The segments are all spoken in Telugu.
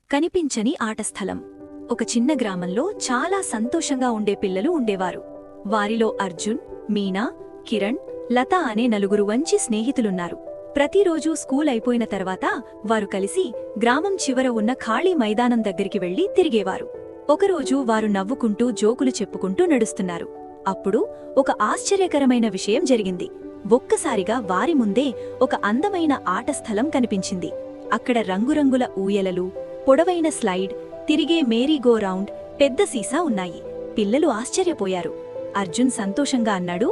కనిపించని ఆటస్థలం. ఒక చిన్న గ్రామంలో చాలా సంతోషంగా ఉండే పిల్లలు ఉండేవారు. వారిలో అర్జున్, మీనా, కిరణ్, లత అనే నలుగురు మంచి స్నేహితులున్నారు. ప్రతిరోజూ స్కూల్ అయిపోయిన తర్వాత వారు కలిసి గ్రామం చివర ఉన్న ఖాళీ మైదానం దగ్గరికి వెళ్లి తిరిగేవారు. ఒకరోజు వారు నవ్వుకుంటూ జోకులు చెప్పుకుంటూ నడుస్తున్నారు. అప్పుడు ఒక ఆశ్చర్యకరమైన విషయం జరిగింది. ఒక్కసారిగా వారి ముందే ఒక అందమైన ఆటస్థలం కనిపించింది. అక్కడ రంగురంగుల ఊయలలు, పొడవైన స్లైడ్, తిరిగే మేరీగో రౌండ్, పెద్ద సీసా ఉన్నాయి. పిల్లలు ఆశ్చర్యపోయారు. అర్జున్ సంతోషంగా అన్నాడు,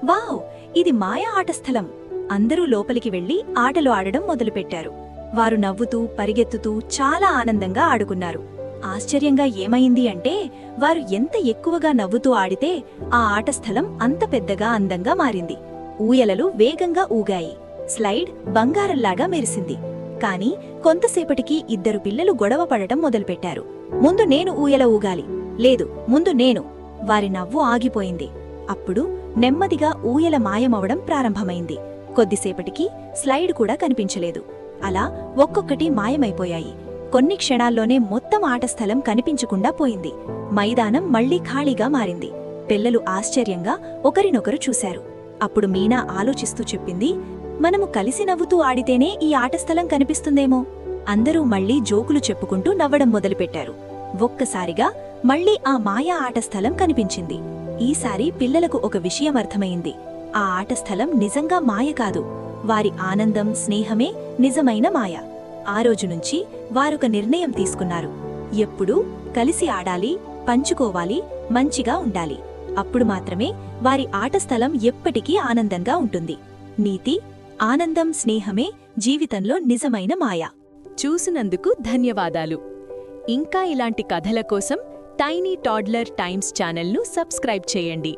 వావ్, ఇది మాయా ఆటస్థలం. అందరూ లోపలికి వెళ్లి ఆటలు ఆడడం మొదలుపెట్టారు. వారు నవ్వుతూ పరిగెత్తుతూ చాలా ఆనందంగా ఆడుకున్నారు. ఆశ్చర్యంగా ఏమైంది అంటే, వారు ఎంత ఎక్కువగా నవ్వుతూ ఆడితే ఆ ఆటస్థలం అంత పెద్దగా అందంగా మారింది. ఊయలలు వేగంగా ఊగాయి. స్లైడ్ బంగారంలాగా మెరిసింది. కాని కొంతసేపటికి ఇద్దరు పిల్లలు గొడవ పడటం మొదలుపెట్టారు. ముందు నేను ఊయల ఊగాలి, లేదు ముందు నేను. వారి నవ్వు ఆగిపోయింది. అప్పుడు నెమ్మదిగా ఊయల మాయమవడం ప్రారంభమైంది. కొద్దిసేపటికి స్లైడ్ కూడా కనిపించలేదు. అలా ఒక్కొక్కటి మాయమైపోయాయి. కొన్ని క్షణాల్లోనే మొత్తం ఆటస్థలం కనిపించకుండా పోయింది. మైదానం మళ్లీ ఖాళీగా మారింది. పిల్లలు ఆశ్చర్యంగా ఒకరినొకరు చూశారు. అప్పుడు మీనా ఆలోచిస్తూ చెప్పింది, మనము కలిసి నవ్వుతూ ఆడితేనే ఈ ఆటస్థలం కనిపిస్తుందేమో. అందరూ మళ్లీ జోకులు చెప్పుకుంటూ నవ్వడం మొదలుపెట్టారు. ఒక్కసారిగా మళ్లీ ఆ మాయా ఆటస్థలం కనిపించింది. ఈసారి పిల్లలకు ఒక విషయం అర్థమైంది. ఆ ఆటస్థలం నిజంగా మాయ కాదు, వారి ఆనందం, స్నేహమే నిజమైన మాయ. ఆ రోజునుంచి వారొక నిర్ణయం తీసుకున్నారు. ఎప్పుడూ కలిసి ఆడాలి, పంచుకోవాలి, మంచిగా ఉండాలి. అప్పుడు మాత్రమే వారి ఆటస్థలం ఎప్పటికీ ఆనందంగా ఉంటుంది. నీతి: ఆనందం, స్నేహమే జీవితంలో నిజమైన మాయ. చూసినందుకు ధన్యవాదాలు. ఇంకా ఇలాంటి కథల కోసం టైనీ టాడ్లర్ టైమ్స్ ఛానల్ను సబ్స్క్రైబ్ చేయండి.